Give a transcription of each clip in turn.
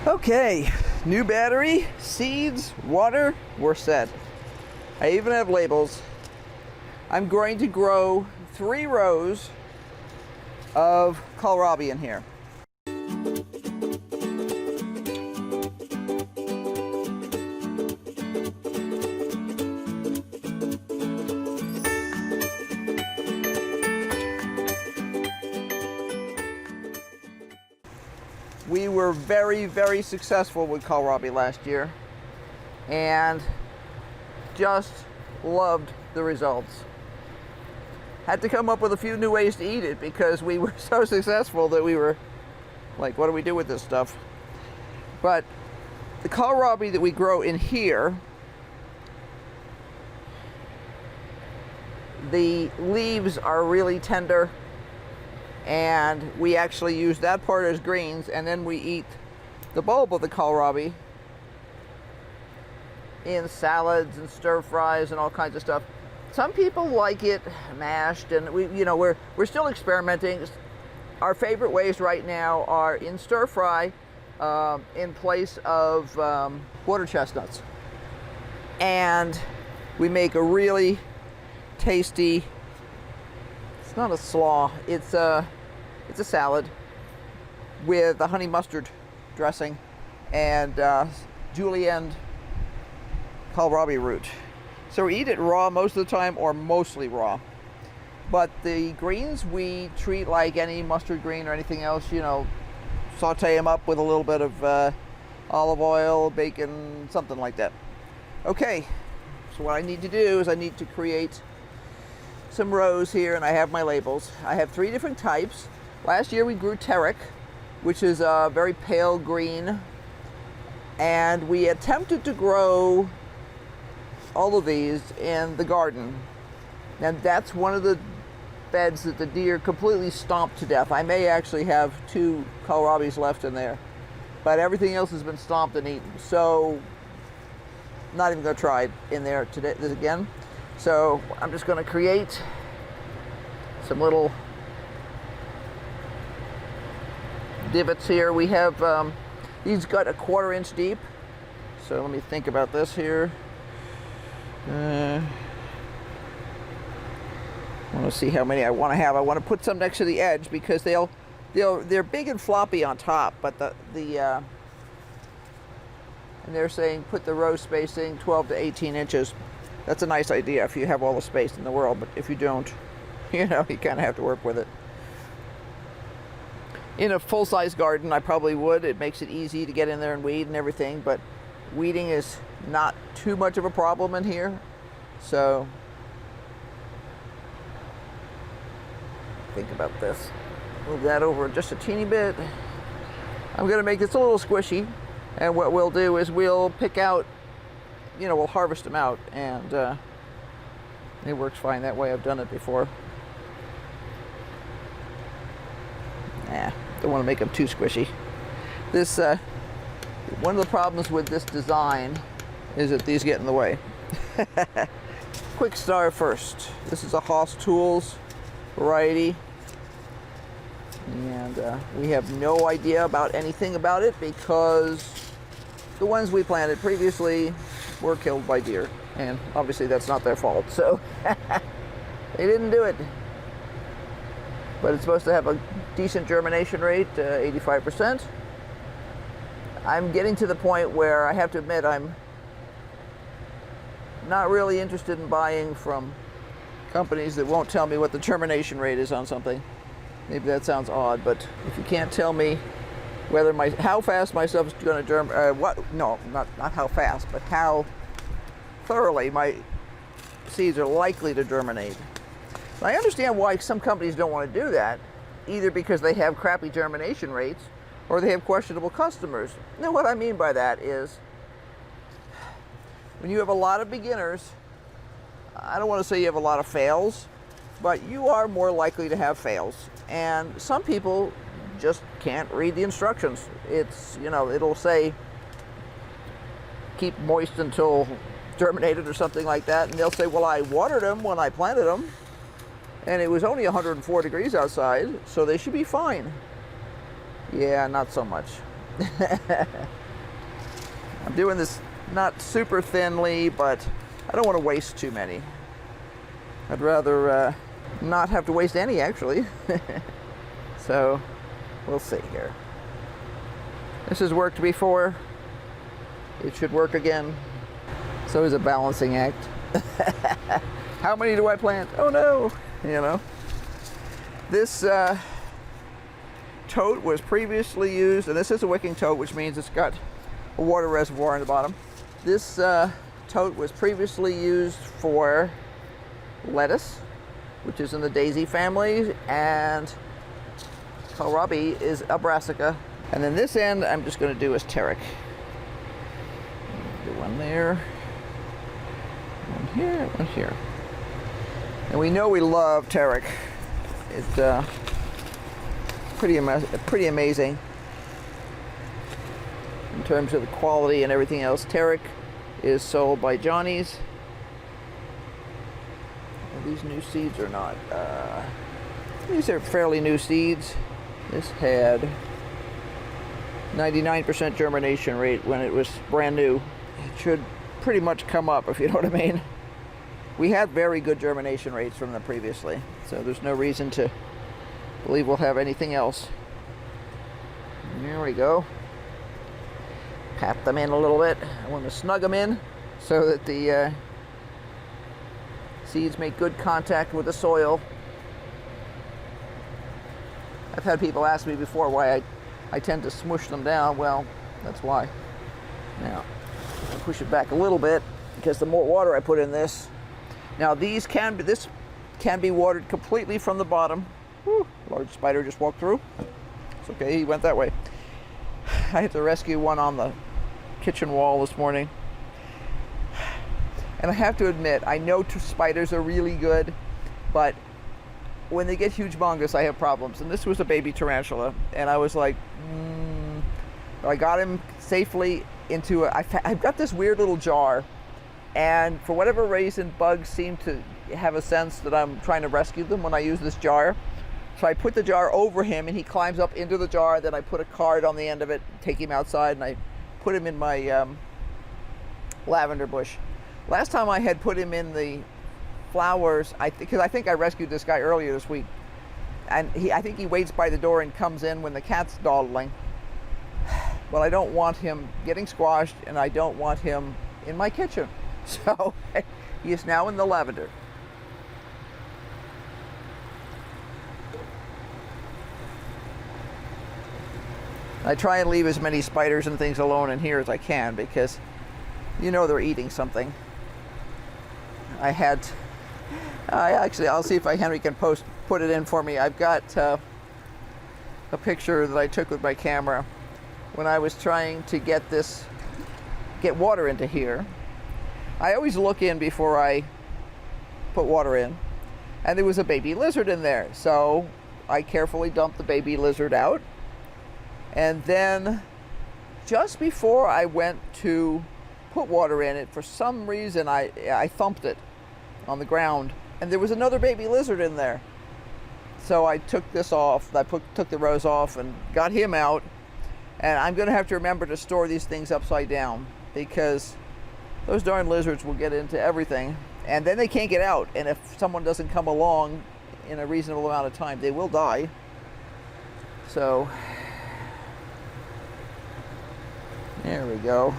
Okay, new battery, seeds, water, we're set. I even have labels. I'm going to grow 3 rows of kohlrabi in here. We were very, very successful with kohlrabi last year and just loved the results. Had to come up with a few new ways to eat it because we were so successful that we were like, what do we do with this stuff? But the kohlrabi that we grow in here, the leaves are really tender, and we actually use that part as greens, and then we eat the bulb of the kohlrabi in salads and stir fries and all kinds of stuff. Some people like it mashed, and we're still experimenting. Our favorite ways right now are in stir fry in place of water chestnuts, and we make a really tasty. It's not a slaw. It's a salad with a honey mustard dressing and julienne kohlrabi root. So we eat it raw most of the time, or mostly raw. But the greens we treat like any mustard green or anything else. Saute them up with a little bit of olive oil, bacon, something like that. Okay, so what I need to do is I need to create some rows here, and I have my labels. I have 3 different types. Last year we grew Terek, which is a very pale green, and we attempted to grow all of these in the garden. And that's one of the beds that the deer completely stomped to death. I may actually have 2 kohlrabis left in there, but everything else has been stomped and eaten. So not even gonna try it in there today, this again. So I'm just going to create some little divots here. We have these got a 1/4 inch deep. So let me think about this here. I want to see how many I want to have. I want to put some next to the edge because they're big and floppy on top, but and they're saying put the row spacing 12 to 18 inches. That's a nice idea if you have all the space in the world, but if you don't, you kind of have to work with it. In a full-size garden, I probably would. It makes it easy to get in there and weed and everything, but weeding is not too much of a problem in here. So think about this. Move that over just a teeny bit. I'm going to make this a little squishy, and what we'll do is we'll pick out, we'll harvest them out, and it works fine that way. I've done it before. Don't want to make them too squishy. This one of the problems with this design is that these get in the way. Quick start first. This is a Haas Tools variety, and we have no idea about anything about it because the ones we planted previously were killed by deer, and obviously that's not their fault, so they didn't do it. But it's supposed to have a decent germination rate, 85%. I'm getting to the point where I have to admit I'm not really interested in buying from companies that won't tell me what the germination rate is on something. Maybe that sounds odd, but if you can't tell me whether how fast my stuff is going to germinate, not how fast, but how thoroughly my seeds are likely to germinate. I understand why some companies don't want to do that, either because they have crappy germination rates or they have questionable customers. Now, what I mean by that is when you have a lot of beginners, I don't want to say you have a lot of fails, but you are more likely to have fails. And some people just can't read the instructions. It's, it'll say keep moist until germinated or something like that, and they'll say, well, I watered them when I planted them, and it was only 104 degrees outside, so they should be fine. Yeah, not so much. I'm doing this not super thinly, but I don't want to waste too many. I'd rather not have to waste any, actually. So we'll see here. This has worked before. It should work again. So is a balancing act. How many do I plant? Oh no, you know. This tote was previously used, and this is a wicking tote, which means it's got a water reservoir in the bottom. This tote was previously used for lettuce, which is in the daisy family, and kohlrabi is a brassica. And then this end I'm just going to do as pteroc. Do one there, one here, one here. And we know we love pteroc. It's pretty amazing in terms of the quality and everything else. Pteroc is sold by Johnny's. Are these new seeds or not? These are fairly new seeds. This had 99% germination rate when it was brand new. It should pretty much come up, if you know what I mean. We had very good germination rates from them previously, so there's no reason to believe we'll have anything else. There we go. Pat them in a little bit. I want to snug them in so that the seeds make good contact with the soil. I've had people ask me before why I tend to smush them down. Well, that's why. Now, I'll push it back a little bit because the more water I put in this. Now this can be watered completely from the bottom. Whew, large spider just walked through. It's okay, he went that way. I had to rescue one on the kitchen wall this morning. And I have to admit, I know spiders are really good, but when they get huge mongus, I have problems. And this was a baby tarantula, and I was like, I got him safely into I've got this weird little jar, and for whatever reason, bugs seem to have a sense that I'm trying to rescue them when I use this jar. So I put the jar over him, and he climbs up into the jar. Then I put a card on the end of it, take him outside, and I put him in my lavender bush. Last time I had put him in the flowers, because I think I rescued this guy earlier this week, and I think he waits by the door and comes in when the cat's dawdling. Well, I don't want him getting squashed, and I don't want him in my kitchen. So he is now in the lavender. I try and leave as many spiders and things alone in here as I can, because you know they're eating something. I'll see if Henry can put it in for me. I've got a picture that I took with my camera when I was trying to get water into here. I always look in before I put water in, and there was a baby lizard in there. So I carefully dumped the baby lizard out, and then just before I went to put water in it, for some reason I thumped it on the ground, and there was another baby lizard in there. So I took this off, took the rose off and got him out, and I'm going to have to remember to store these things upside down, because those darn lizards will get into everything, and then they can't get out, and if someone doesn't come along in a reasonable amount of time, they will die. So there we go.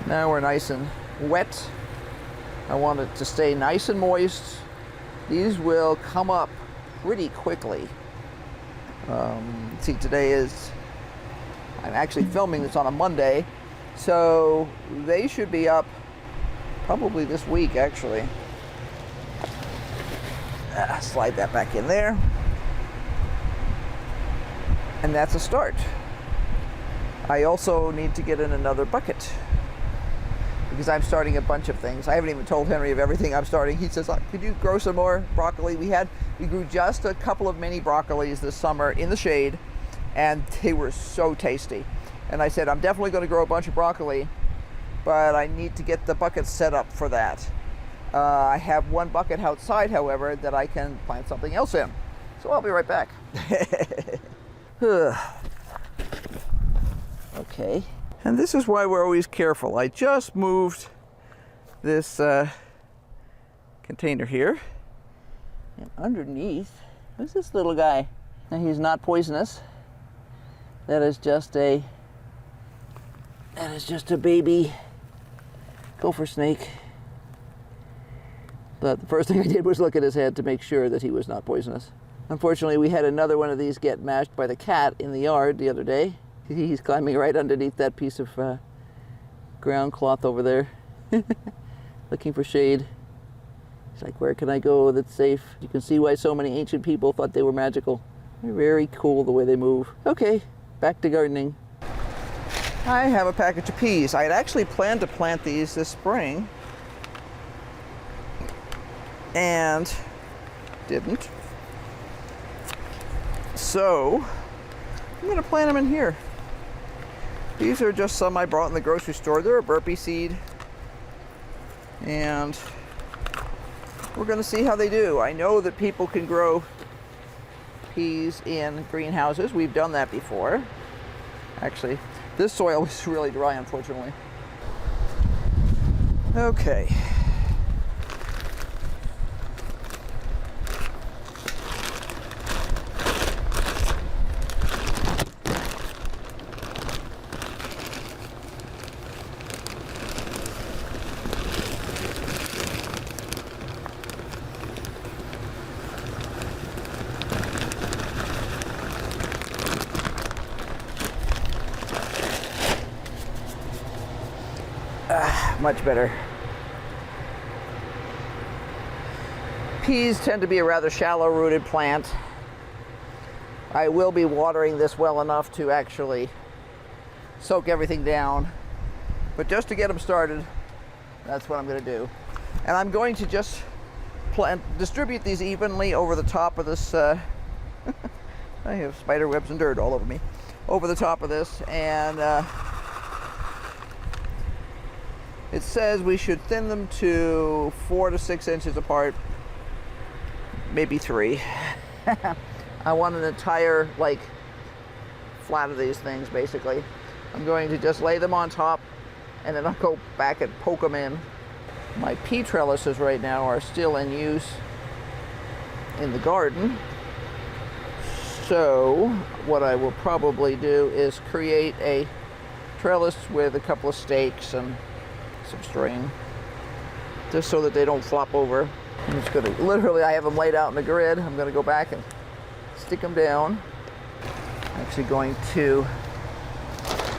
Now we're nice and wet. I want it to stay nice and moist. These will come up pretty quickly. See, I'm actually filming this on a Monday, so they should be up probably this week, actually. Slide that back in there. And that's a start. I also need to get in another bucket, because I'm starting a bunch of things. I haven't even told Henry of everything I'm starting. He says, could you grow some more broccoli? We grew just a couple of mini broccolis this summer in the shade, and they were so tasty. And I said, I'm definitely going to grow a bunch of broccoli, but I need to get the bucket set up for that. I have one bucket outside, however, that I can plant something else in. So I'll be right back. Okay. And this is why we're always careful. I just moved this container here. And underneath, who's this little guy? Now, he's not poisonous. That is just a baby gopher snake. But the first thing I did was look at his head to make sure that he was not poisonous. Unfortunately, we had another one of these get mashed by the cat in the yard the other day. He's climbing right underneath that piece of ground cloth over there, looking for shade. He's like, where can I go that's safe? You can see why so many ancient people thought they were magical. They're very cool the way they move. Okay, back to gardening. I have a package of peas. I had actually planned to plant these this spring and didn't. So I'm going to plant them in here. These are just some I bought in the grocery store. They're a burpee seed. And we're going to see how they do. I know that people can grow peas in greenhouses. We've done that before. Actually, this soil is really dry, unfortunately. Okay. Much better. Peas tend to be a rather shallow-rooted plant. I will be watering this well enough to actually soak everything down. But just to get them started, that's what I'm going to do. And I'm going to just distribute these evenly over the top of this. I have spider webs and dirt all over me. Over the top of this, and it says we should thin them to 4 to 6 inches apart, maybe 3. I want an entire flat of these things basically. I'm going to just lay them on top and then I'll go back and poke them in. My pea trellises right now are still in use in the garden. So what I will probably do is create a trellis with a couple of stakes and some string, just so that they don't flop over. I'm just gonna, literally, I have them laid out in the grid. I'm gonna go back and stick them down. I'm actually going to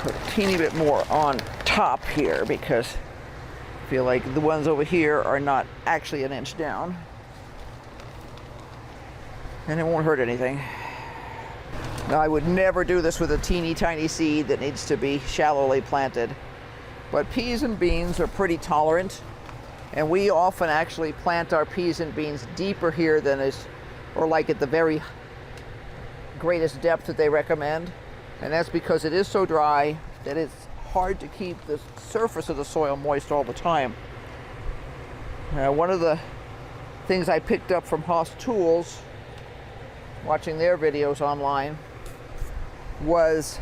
put a teeny bit more on top here because I feel like the ones over here are not actually an inch down. And it won't hurt anything. Now, I would never do this with a teeny tiny seed that needs to be shallowly planted. But peas and beans are pretty tolerant, and we often actually plant our peas and beans deeper here than is, or like at the very greatest depth that they recommend. And that's because it is so dry that it's hard to keep the surface of the soil moist all the time. One of the things I picked up from Haas Tools, watching their videos online, was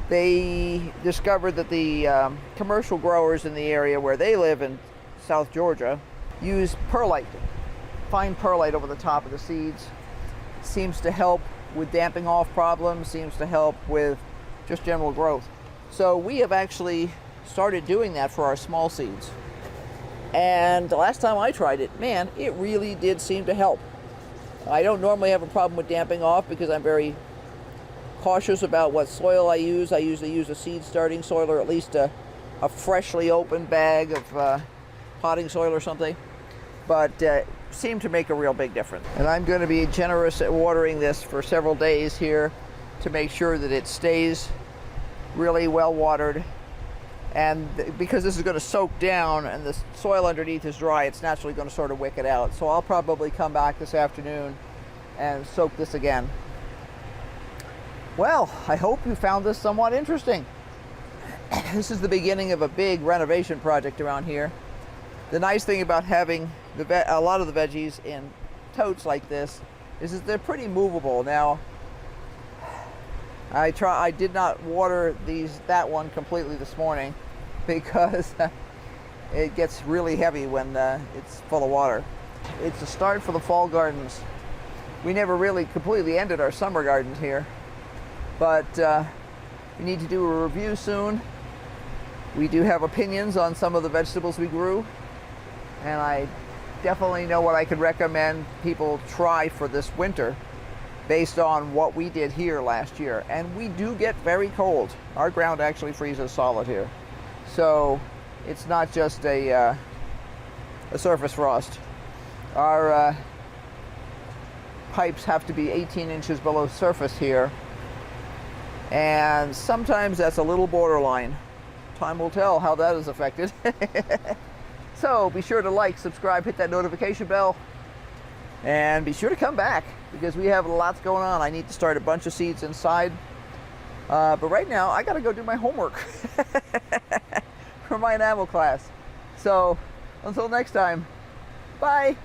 they discovered that the commercial growers in the area where they live in South Georgia use perlite, fine perlite over the top of the seeds. Seems to help with damping off problems, seems to help with just general growth. So we have actually started doing that for our small seeds. And the last time I tried it, man, it really did seem to help. I don't normally have a problem with damping off because I'm very cautious about what soil I use. I usually use a seed starting soil, or at least a freshly opened bag of potting soil or something. But seemed to make a real big difference. And I'm going to be generous at watering this for several days here to make sure that it stays really well watered. And because this is going to soak down and the soil underneath is dry, it's naturally going to sort of wick it out. So I'll probably come back this afternoon and soak this again. Well, I hope you found this somewhat interesting. This is the beginning of a big renovation project around here. The nice thing about having a lot of the veggies in totes like this is that they're pretty movable. Now, I did not water that one completely this morning because it gets really heavy when it's full of water. It's a start for the fall gardens. We never really completely ended our summer gardens here, but we need to do a review soon. We do have opinions on some of the vegetables we grew, and I definitely know what I could recommend people try for this winter based on what we did here last year. And we do get very cold. Our ground actually freezes solid here. So it's not just a surface frost. Our pipes have to be 18 inches below surface here. And sometimes that's a little borderline. Time will tell how that is affected. So be sure to like, subscribe, hit that notification bell, and be sure to come back because we have lots going on. I need to start a bunch of seeds inside. But right now, I got to go do my homework for my enamel class. So until next time, bye.